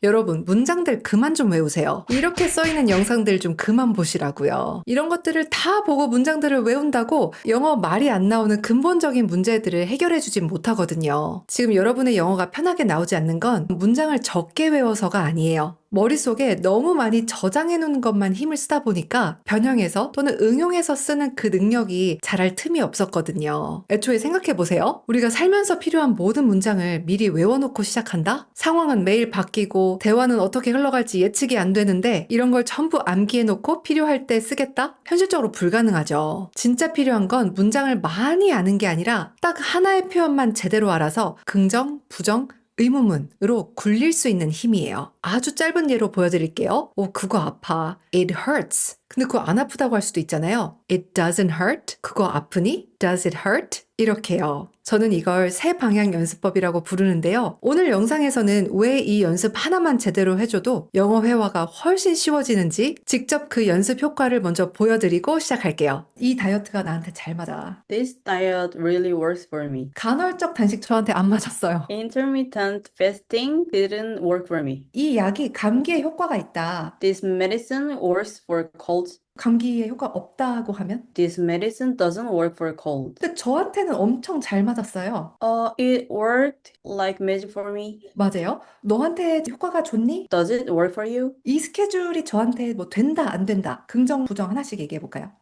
여러분, 문장들 그만 좀 외우세요. 이렇게 써있는 영상들 좀 그만 보시라고요. 이런 것들을 다 보고 문장들을 외운다고 영어 말이 안 나오는 근본적인 문제들을 해결해주진 못하거든요. 지금 여러분의 영어가 편하게 나오지 않는 건 문장을 적게 외워서가 아니에요. 머릿속에 너무 많이 저장해 놓은 것만 힘을 쓰다 보니까 변형해서 또는 응용해서 쓰는 그 능력이 잘할 틈이 없었거든요. 애초에 생각해 보세요. 우리가 살면서 필요한 모든 문장을 미리 외워놓고 시작한다? 상황은 매일 바뀌고 대화는 어떻게 흘러갈지 예측이 안 되는데 이런 걸 전부 암기해 놓고 필요할 때 쓰겠다? 현실적으로 불가능하죠. 진짜 필요한 건 문장을 많이 아는 게 아니라 딱 하나의 표현만 제대로 알아서 긍정, 부정, 의문문으로 굴릴 수 있는 힘이에요. 아주 짧은 예로 보여드릴게요. 그거 아파. It hurts. 근데 그거 안 아프다고 할 수도 있잖아요. It doesn't hurt. 그거 아프니? Does it hurt? 이렇게요. 저는 이걸 세 방향 연습법이라고 부르는데요. 오늘 영상에서는 왜 이 연습 하나만 제대로 해줘도 영어 회화가 훨씬 쉬워지는지 직접 그 연습 효과를 먼저 보여드리고 시작할게요. 이 다이어트가 나한테 잘 맞아. This diet really works for me. 간헐적 단식 저한테 안 맞았어요. Intermittent fasting didn't work for me. 이 약이 감기에 효과가 있다. This medicine works for colds. 감기에 효과 없다고 하면? This medicine doesn't work for cold. 근데 저한테는 엄청 잘 맞았어요. It worked like magic for me. 맞아요. 너한테 효과가 좋니? Does it work for you? 이 스케줄이 저한테 뭐 된다, 안 된다. 긍정, 부정 하나씩 얘기해 볼까요?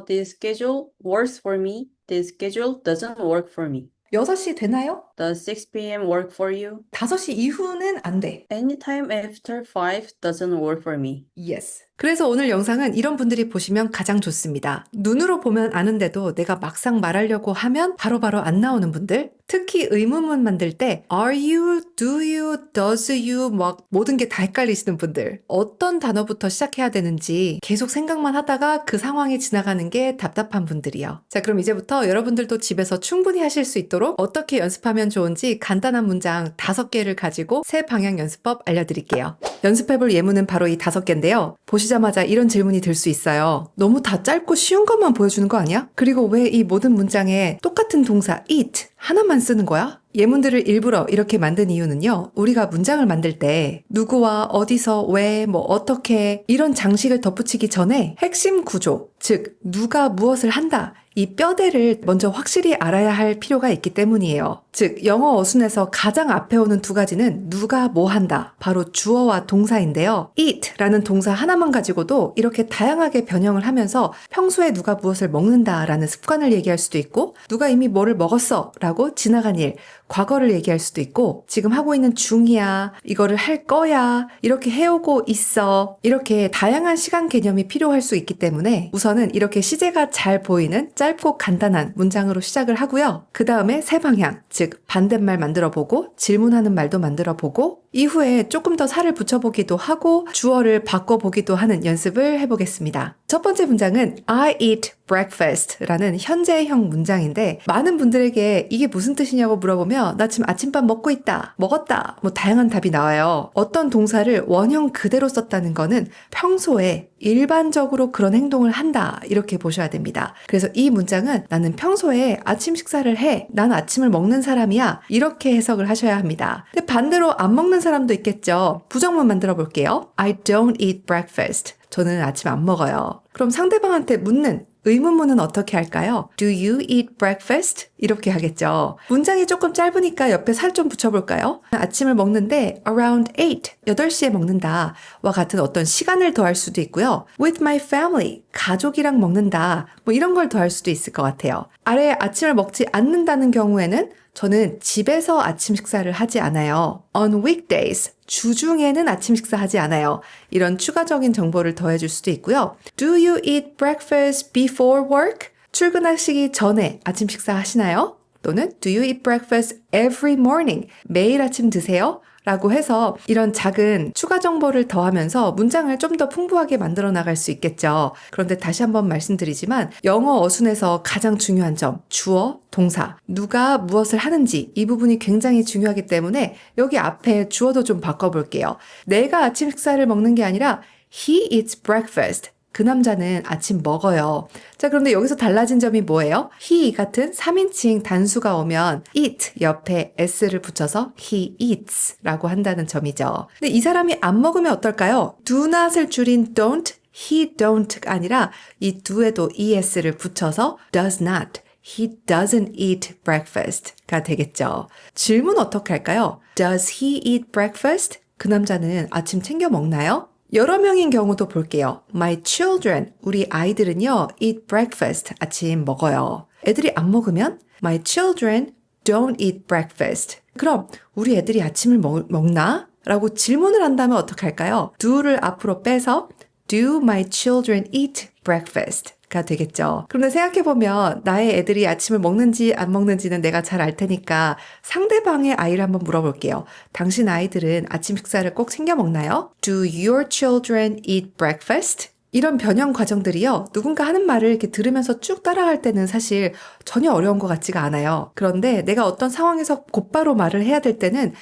This schedule works for me. This schedule doesn't work for me. 6시 되나요? Does 6 p.m. work for you? 5시 이후는 안 돼. Anytime after 5 doesn't work for me. Yes. 그래서 오늘 영상은 이런 분들이 보시면 가장 좋습니다. 눈으로 보면 아는데도 내가 막상 말하려고 하면 바로바로 안 나오는 분들. 특히 의문문 만들 때 are you, do you, does you 막 모든 게 다 헷갈리시는 분들. 어떤 단어부터 시작해야 되는지 계속 생각만 하다가 그 상황이 지나가는 게 답답한 분들이요. 자, 그럼 이제부터 여러분들도 집에서 충분히 하실 수 있도록 어떻게 연습하면 좋은지 간단한 문장 5개를 가지고 세 방향 연습법 알려드릴게요. 연습해볼 예문은 바로 이 5개인데요. 보시자마자 이런 질문이 들 수 있어요. 너무 다 짧고 쉬운 것만 보여주는 거 아니야? 그리고 왜 이 모든 문장에 똑같은 동사 eat 하나만 쓰는 거야? 예문들을 일부러 이렇게 만든 이유는요. 우리가 문장을 만들 때 누구와 어디서 왜 뭐 어떻게 이런 장식을 덧붙이기 전에 핵심 구조, 즉 누가 무엇을 한다 이 뼈대를 먼저 확실히 알아야 할 필요가 있기 때문이에요. 즉 영어 어순에서 가장 앞에 오는 두 가지는 누가 뭐 한다. 바로 주어와 동사인데요. eat라는 동사 하나만 가지고도 이렇게 다양하게 변형을 하면서 평소에 누가 무엇을 먹는다라는 습관을 얘기할 수도 있고 누가 이미 뭐를 먹었어 라고 지나간 일, 과거를 얘기할 수도 있고 지금 하고 있는 중이야, 이거를 할 거야, 이렇게 해오고 있어 이렇게 다양한 시간 개념이 필요할 수 있기 때문에 우선은 이렇게 시제가 잘 보이는 짧고 간단한 문장으로 시작을 하고요. 그 다음에 세 방향, 즉 반대말 만들어보고 질문하는 말도 만들어보고 이후에 조금 더 살을 붙여보기도 하고 주어를 바꿔보기도 하는 연습을 해보겠습니다. 첫 번째 문장은 I eat breakfast라는 현재형 문장인데 많은 분들에게 이게 무슨 뜻이냐고 물어보면 나 지금 아침밥 먹고 있다, 먹었다 뭐 다양한 답이 나와요. 어떤 동사를 원형 그대로 썼다는 거는 평소에 일반적으로 그런 행동을 한다 이렇게 보셔야 됩니다. 그래서 이 문장은 나는 평소에 아침 식사를 해. 난 아침을 먹는 사람이야. 이렇게 해석을 하셔야 합니다. 근데 반대로 안 먹는 사람도 있겠죠. 부정문 만들어 볼게요. I don't eat breakfast. 저는 아침 안 먹어요. 그럼 상대방한테 묻는 의문문은 어떻게 할까요? Do you eat breakfast? 이렇게 하겠죠. 문장이 조금 짧으니까 옆에 살 좀 붙여볼까요? 아침을 먹는데 around 8시에 먹는다 와 같은 어떤 시간을 더할 수도 있고요. With my family, 가족이랑 먹는다 뭐 이런 걸 더할 수도 있을 것 같아요. 아래에 아침을 먹지 않는다는 경우에는 저는 집에서 아침 식사를 하지 않아요. On weekdays, 주중에는 아침 식사하지 않아요. 이런 추가적인 정보를 더해줄 수도 있고요. Do you eat breakfast before work? 출근하시기 전에 아침 식사 하시나요? 또는 Do you eat breakfast every morning? 매일 아침 드세요? 라고 해서 이런 작은 추가 정보를 더하면서 문장을 좀 더 풍부하게 만들어 나갈 수 있겠죠. 그런데 다시 한번 말씀드리지만 영어 어순에서 가장 중요한 점, 주어, 동사, 누가 무엇을 하는지 이 부분이 굉장히 중요하기 때문에 여기 앞에 주어도 좀 바꿔볼게요. 내가 아침 식사를 먹는 게 아니라 He eats breakfast 그 남자는 아침 먹어요. 자, 그런데 여기서 달라진 점이 뭐예요? he 같은 3인칭 단수가 오면 eat 옆에 s를 붙여서 he eats 라고 한다는 점이죠. 근데 이 사람이 안 먹으면 어떨까요? do not을 줄인 don't, he don't 아니라 이 do에도 es를 붙여서 does not, he doesn't eat breakfast가 되겠죠. 질문 어떻게 할까요? Does he eat breakfast? 그 남자는 아침 챙겨 먹나요? 여러 명인 경우도 볼게요. My children, 우리 아이들은요, eat breakfast, 아침 먹어요. 애들이 안 먹으면 My children don't eat breakfast. 그럼 우리 애들이 아침을 먹나? 라고 질문을 한다면 어떻게 할까요? do를 앞으로 빼서 Do my children eat breakfast? 가 되겠죠. 그런데 생각해보면 나의 애들이 아침을 먹는지 안 먹는지는 내가 잘 알 테니까 상대방의 아이를 한번 물어볼게요. 당신 아이들은 아침 식사를 꼭 챙겨 먹나요? Do your children eat breakfast? 이런 변형 과정들이요. 누군가 하는 말을 이렇게 들으면서 쭉 따라갈 때는 사실 전혀 어려운 것 같지가 않아요. 그런데 내가 어떤 상황에서 곧바로 말을 해야 될 때는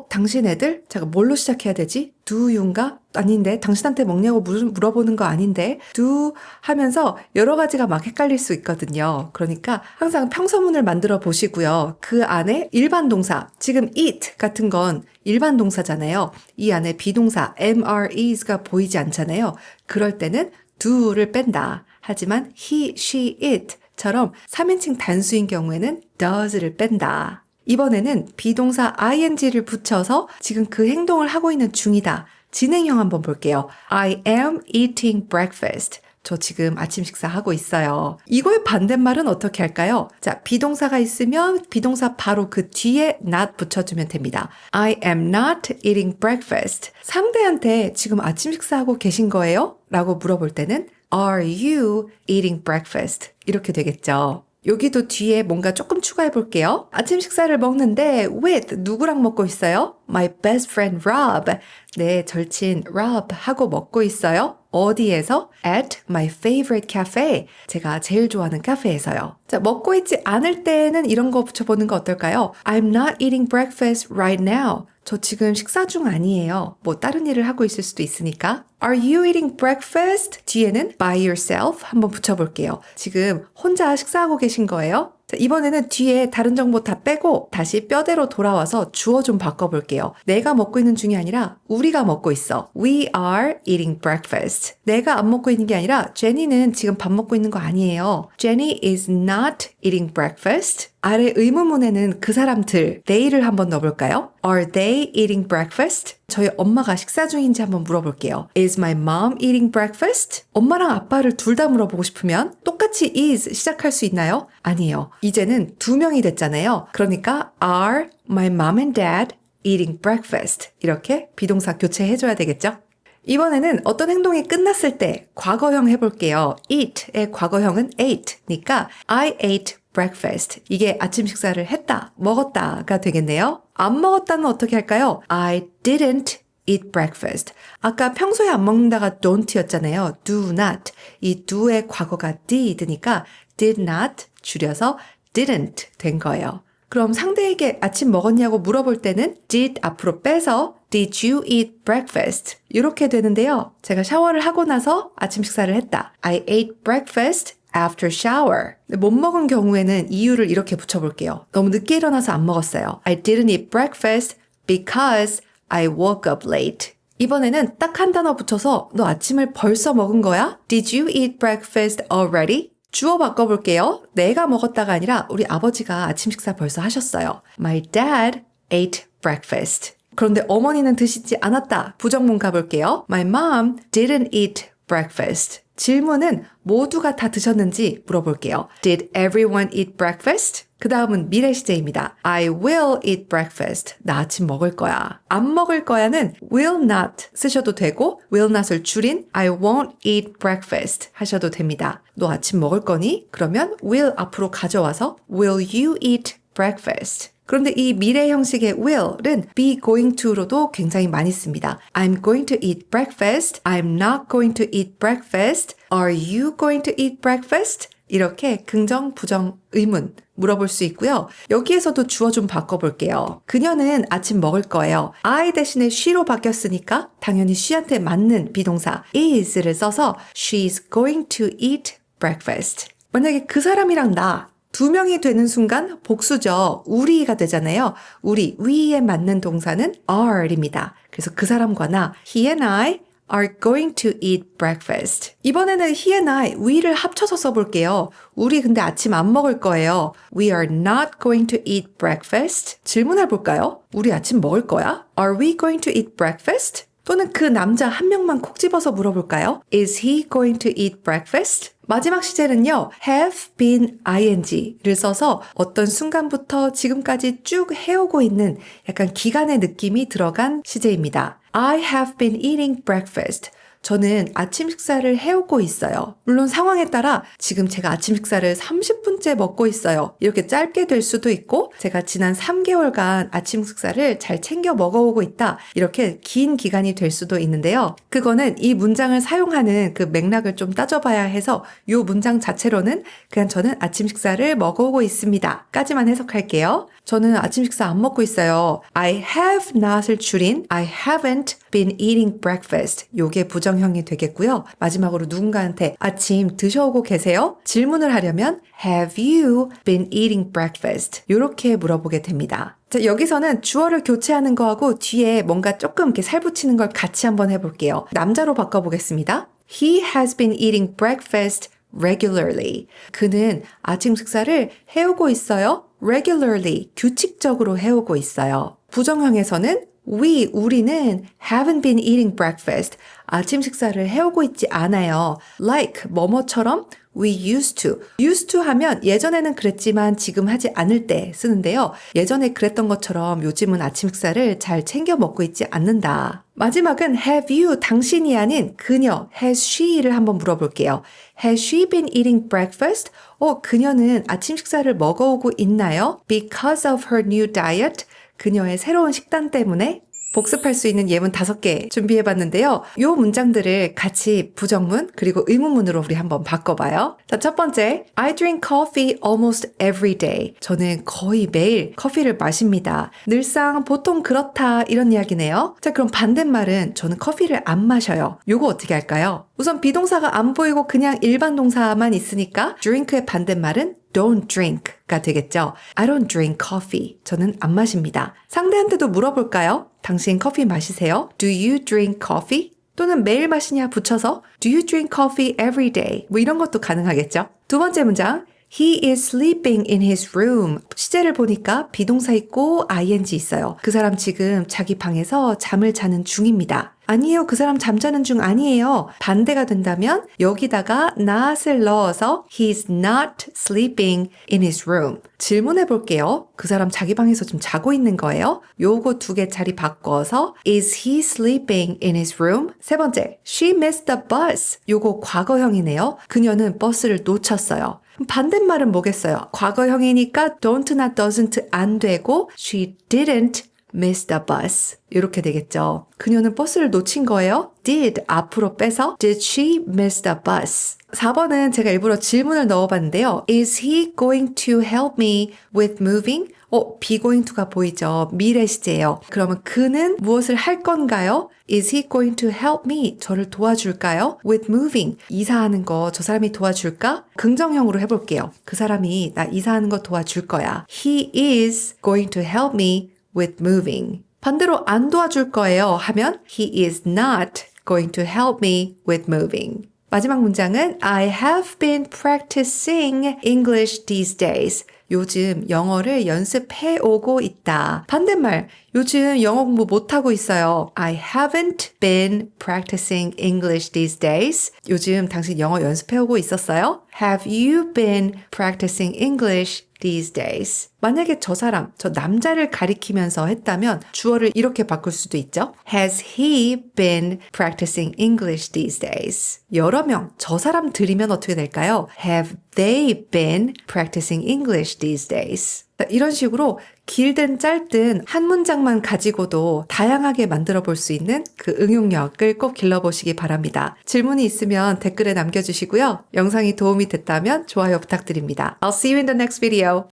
당신 애들? 제가 뭘로 시작해야 되지? Do you인가? 아닌데 당신한테 먹냐고 물어보는 거 아닌데 do 하면서 여러 가지가 막 헷갈릴 수 있거든요. 그러니까 항상 평서문을 만들어 보시고요. 그 안에 일반 동사, 지금 eat 같은 건 일반 동사잖아요. 이 안에 비동사 MREs가 보이지 않잖아요. 그럴 때는 do를 뺀다. 하지만 he, she, it처럼 3인칭 단수인 경우에는 does를 뺀다. 이번에는 비동사 ing를 붙여서 지금 그 행동을 하고 있는 중이다. 진행형 한번 볼게요. I am eating breakfast. 저 지금 아침 식사하고 있어요. 이거의 반대말은 어떻게 할까요? 자, 비동사가 있으면 비동사 바로 그 뒤에 not 붙여주면 됩니다. I am not eating breakfast. 상대한테 지금 아침 식사하고 계신 거예요? 라고 물어볼 때는 Are you eating breakfast? 이렇게 되겠죠. 여기도 뒤에 뭔가 조금 추가해 볼게요. 아침 식사를 먹는데 with 누구랑 먹고 있어요? My best friend Rob. 네, 절친 Rob 하고 먹고 있어요. 어디에서? At my favorite cafe. 제가 제일 좋아하는 카페에서요. 자, 먹고 있지 않을 때는 이런 거 붙여보는 거 어떨까요? I'm not eating breakfast right now. 저 지금 식사 중 아니에요. 뭐 다른 일을 하고 있을 수도 있으니까. Are you eating breakfast? 뒤에는 by yourself 한번 붙여볼게요. 지금 혼자 식사하고 계신 거예요? 자, 이번에는 뒤에 다른 정보 다 빼고 다시 뼈대로 돌아와서 주어 좀 바꿔볼게요. 내가 먹고 있는 중이 아니라 우리가 먹고 있어. We are eating breakfast. 내가 안 먹고 있는 게 아니라 제니는 지금 밥 먹고 있는 거 아니에요. Jenny is not eating breakfast. 아래 의문문에는 그 사람들, they를 한번 넣어볼까요? Are they eating breakfast? 저희 엄마가 식사 중인지 한번 물어볼게요. Is my mom eating breakfast? 엄마랑 아빠를 둘 다 물어보고 싶으면 똑같이 is 시작할 수 있나요? 아니에요. 이제는 두 명이 됐잖아요. 그러니까 are my mom and dad eating breakfast? 이렇게 비동사 교체해줘야 되겠죠? 이번에는 어떤 행동이 끝났을 때 과거형 해볼게요. eat의 과거형은 ate니까 I ate breakfast. 이게 아침 식사를 했다, 먹었다가 되겠네요. 안 먹었다는 어떻게 할까요? I didn't eat breakfast. 아까 평소에 안 먹는다가 don't였잖아요. do not. 이 do의 과거가 did니까 did not 줄여서 didn't 된 거예요. 그럼 상대에게 아침 먹었냐고 물어볼 때는 did 앞으로 빼서 did you eat breakfast? 이렇게 되는데요. 제가 샤워를 하고 나서 아침 식사를 했다. I ate breakfast after shower. 못 먹은 경우에는 이유를 이렇게 붙여볼게요. 너무 늦게 일어나서 안 먹었어요. I didn't eat breakfast because I woke up late. 이번에는 딱 한 단어 붙여서 너 아침을 벌써 먹은 거야? Did you eat breakfast already? 주어 바꿔볼게요. 내가 먹었다가 아니라 우리 아버지가 아침 식사 벌써 하셨어요. My dad ate breakfast. 그런데 어머니는 드시지 않았다. 부정문 가볼게요. My mom didn't eat breakfast. 질문은 모두가 다 드셨는지 물어볼게요. Did everyone eat breakfast? 그 다음은 미래 시제입니다. I will eat breakfast. 나 아침 먹을 거야. 안 먹을 거야는 will not 쓰셔도 되고 will not을 줄인 I won't eat breakfast 하셔도 됩니다. 너 아침 먹을 거니? 그러면 will 앞으로 가져와서 will you eat breakfast? 그런데 이 미래 형식의 will은 be going to로도 굉장히 많이 씁니다. I'm going to eat breakfast. I'm not going to eat breakfast. Are you going to eat breakfast? 이렇게 긍정, 부정, 의문 물어볼 수 있고요. 여기에서도 주어 좀 바꿔볼게요. 그녀는 아침 먹을 거예요. I 대신에 she로 바뀌었으니까 당연히 she한테 맞는 비동사 is를 써서 she's going to eat breakfast. 만약에 그 사람이랑 나 두 명이 되는 순간 복수죠. 우리가 되잖아요. 우리, we에 맞는 동사는 are입니다. 그래서 그 사람과 나, he and I are going to eat breakfast. 이번에는 he and I, we를 합쳐서 써볼게요. 우리 근데 아침 안 먹을 거예요. We are not going to eat breakfast. 질문해볼까요? 우리 아침 먹을 거야? Are we going to eat breakfast? 또는 그 남자 한 명만 콕 집어서 물어볼까요? Is he going to eat breakfast? 마지막 시제는요, have been ing를 써서 어떤 순간부터 지금까지 쭉 해오고 있는 약간 기간의 느낌이 들어간 시제입니다. I have been eating breakfast. 저는 아침 식사를 해오고 있어요. 물론 상황에 따라 지금 제가 아침 식사를 30분째 먹고 있어요. 이렇게 짧게 될 수도 있고 제가 지난 3개월간 아침 식사를 잘 챙겨 먹어오고 있다. 이렇게 긴 기간이 될 수도 있는데요. 그거는 이 문장을 사용하는 그 맥락을 좀 따져봐야 해서 이 문장 자체로는 그냥 저는 아침 식사를 먹어오고 있습니다. 까지만 해석할게요. 저는 아침 식사 안 먹고 있어요. I have not을 줄인 I haven't been eating breakfast. 요게 부정형이 되겠고요. 마지막으로 누군가한테 아침 드셔오고 계세요? 질문을 하려면 Have you been eating breakfast? 이렇게 물어보게 됩니다. 자, 여기서는 주어를 교체하는 거하고 뒤에 뭔가 조금 이렇게 살붙이는 걸 같이 한번 해볼게요. 남자로 바꿔보겠습니다. He has been eating breakfast regularly. 그는 아침 식사를 해오고 있어요. regularly, 규칙적으로 해오고 있어요. 부정형에서는 우리는 haven't been eating breakfast. 아침 식사를 해오고 있지 않아요. like, 뭐뭐처럼 we used to. used to 하면 예전에는 그랬지만 지금 하지 않을 때 쓰는데요. 예전에 그랬던 것처럼 요즘은 아침 식사를 잘 챙겨 먹고 있지 않는다. 마지막은 have you, 당신이 아닌 그녀, has she를 한번 물어볼게요. Has she been eating breakfast? 그녀는 아침 식사를 먹어오고 있나요? Because of her new diet? 그녀의 새로운 식단 때문에? 복습할 수 있는 예문 5개 준비해봤는데요. 이 문장들을 같이 부정문 그리고 의문문으로 우리 한번 바꿔봐요. 자, 첫 번째, I drink coffee almost every day. 저는 거의 매일 커피를 마십니다. 늘상 보통 그렇다 이런 이야기네요. 자, 그럼 반대말은 저는 커피를 안 마셔요. 요거 어떻게 할까요? 우선 비동사가 안 보이고 그냥 일반 동사만 있으니까 drink의 반대말은 don't drink가 되겠죠. I don't drink coffee. 저는 안 마십니다. 상대한테도 물어볼까요? 당신 커피 마시세요? Do you drink coffee? 또는 매일 마시냐 붙여서 Do you drink coffee every day? 뭐 이런 것도 가능하겠죠. 두 번째 문장 He is sleeping in his room. 시제를 보니까 비동사 있고 ing 있어요. 그 사람 지금 자기 방에서 잠을 자는 중입니다. 아니에요. 그 사람 잠자는 중 아니에요. 반대가 된다면 여기다가 not을 넣어서 He's not sleeping in his room. 질문해 볼게요. 그 사람 자기 방에서 좀 자고 있는 거예요? 요거 2개 자리 바꿔서 Is he sleeping in his room? 세 번째, She missed the bus. 요거 과거형이네요. 그녀는 버스를 놓쳤어요. 반대말은 뭐겠어요? 과거형이니까 don't나 doesn't 안 되고 She didn't miss the bus. 이렇게 되겠죠. 그녀는 버스를 놓친 거예요? Did 앞으로 빼서 Did she miss the bus? 4번은 제가 일부러 질문을 넣어봤는데요. Is he going to help me with moving? be going to가 보이죠? 미래 시제예요. 그러면 그는 무엇을 할 건가요? Is he going to help me? 저를 도와줄까요? With moving. 이사하는 거 저 사람이 도와줄까? 긍정형으로 해볼게요. 그 사람이 나 이사하는 거 도와줄 거야. He is going to help me with moving. 반대로 안 도와줄 거예요 하면 He is not going to help me with moving. 마지막 문장은 I have been practicing English these days. 요즘 영어를 연습해 오고 있다. 반대말, 요즘 영어 공부 못하고 있어요. I haven't been practicing English these days. 요즘 당신 영어 연습해 오고 있었어요? Have you been practicing English these days? 만약에 저 남자를 가리키면서 했다면 주어를 이렇게 바꿀 수도 있죠. Has he been practicing English these days? 여러 명, 저 사람들이면 어떻게 될까요? Have they been practicing English these days? 이런 식으로 길든 짧든 한 문장만 가지고도 다양하게 만들어 볼 수 있는 그 응용력을 꼭 길러보시기 바랍니다. 질문이 있으면 댓글에 남겨주시고요. 영상이 도움이 됐다면 좋아요 부탁드립니다. I'll see you in the next video.